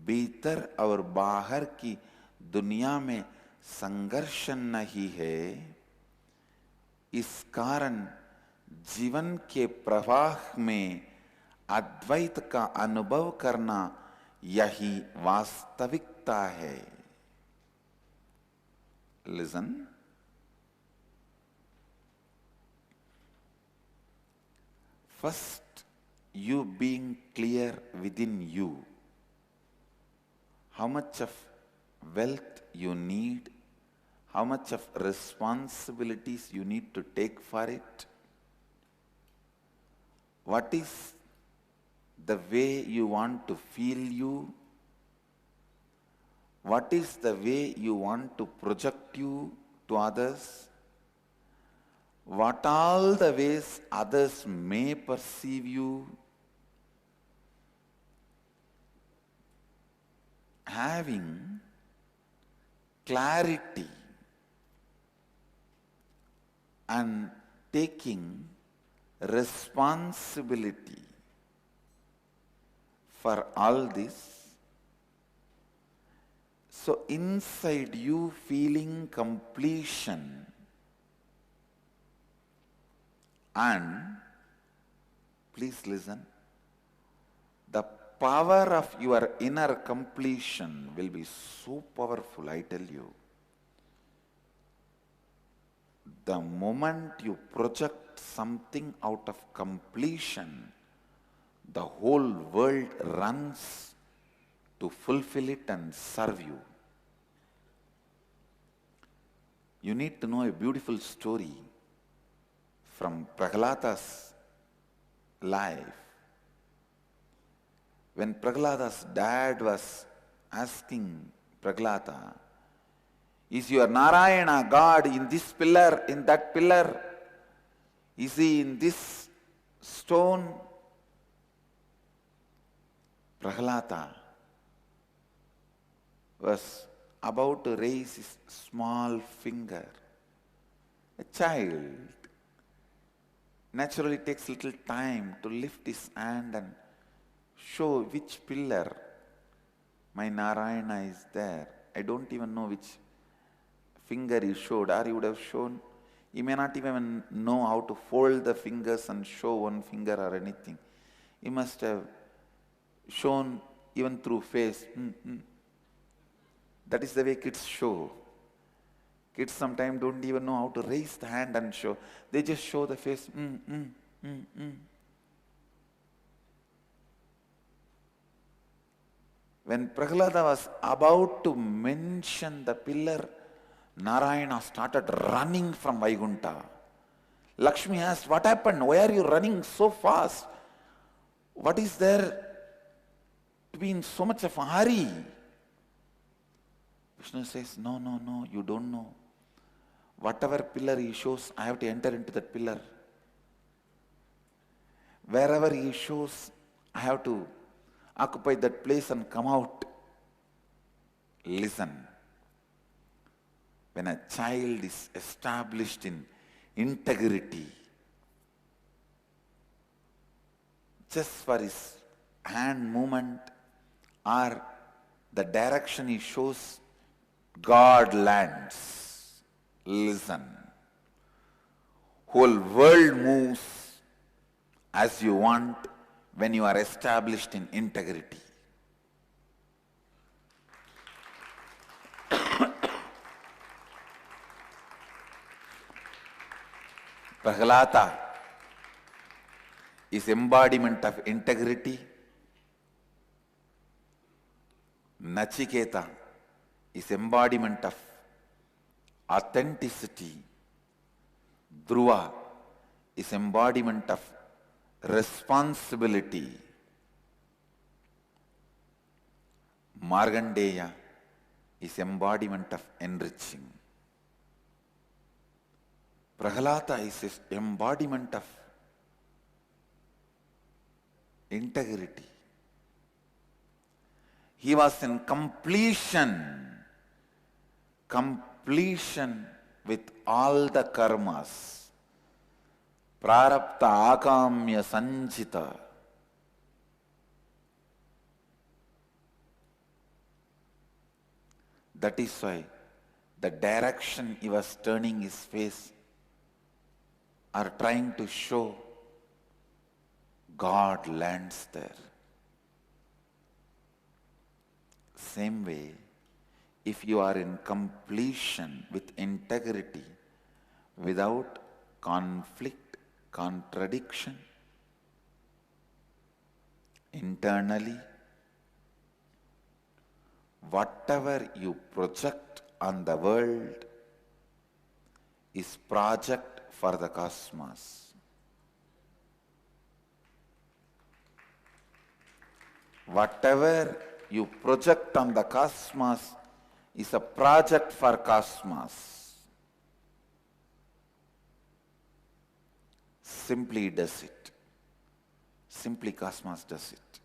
भीतर और बाहर की दुनिया में संघर्ष नहीं है, इस कारण जीवन के प्रवाह में अद्वैत का अनुभव करना यही वास्तविकता है। Listen, first you being clear within you how much of wealth you need, how much of responsibilities you need to take for it, what is the way you want to feel you, what is the way you want to project you to others, what all the ways others may perceive you. Having clarity and taking responsibility for all this, so inside you feeling completion and, please listen, the power of your inner completion will be so powerful, I tell you. The moment you project something out of completion, the whole world runs to fulfill it and serve you. You need to know a beautiful story from Prahlada's life. When Prahlada's dad was asking Prahlada, is your Narayana God in this pillar, in that pillar? Is he in this stone? Prahlada was about to raise his small finger. A child naturally takes little time to lift his hand and show which pillar my Narayana is there. I don't even know which finger he showed, or he would have shown. He may not even know how to fold the fingers and show one finger or anything. He must have shown even through face. That is the way kids show. Kids sometimes don't even know how to raise the hand and show. They just show the face. When Prahlada was about to mention the pillar, Narayana started running from Vaikuntha. Lakshmi asked, what happened? Why are you running so fast? What is there to be in so much of a hurry? Vishnu says, no, you don't know. Whatever pillar he shows, I have to enter into that pillar. Wherever he shows, I have to occupy that place and come out. Listen. When a child is established in integrity, just for his hand movement or the direction he shows, God lands. Listen. Whole world moves as you want when you are established in integrity. Prahlada is embodiment of integrity. Nachiketa is embodiment of authenticity. Dhruva is embodiment of responsibility. Markandeya is embodiment of enriching. Prahlada is embodiment of integrity. He was in completion with all the karmas. Prarabdha akamya sanchita. That is why the direction he was turning his face are trying to show God lands there. Same way, if you are in completion with integrity, without conflict, contradiction, internally, whatever you project on the world is project for the cosmos. Whatever you project on the cosmos is a project for cosmos. Simply does it. Simply cosmos does it.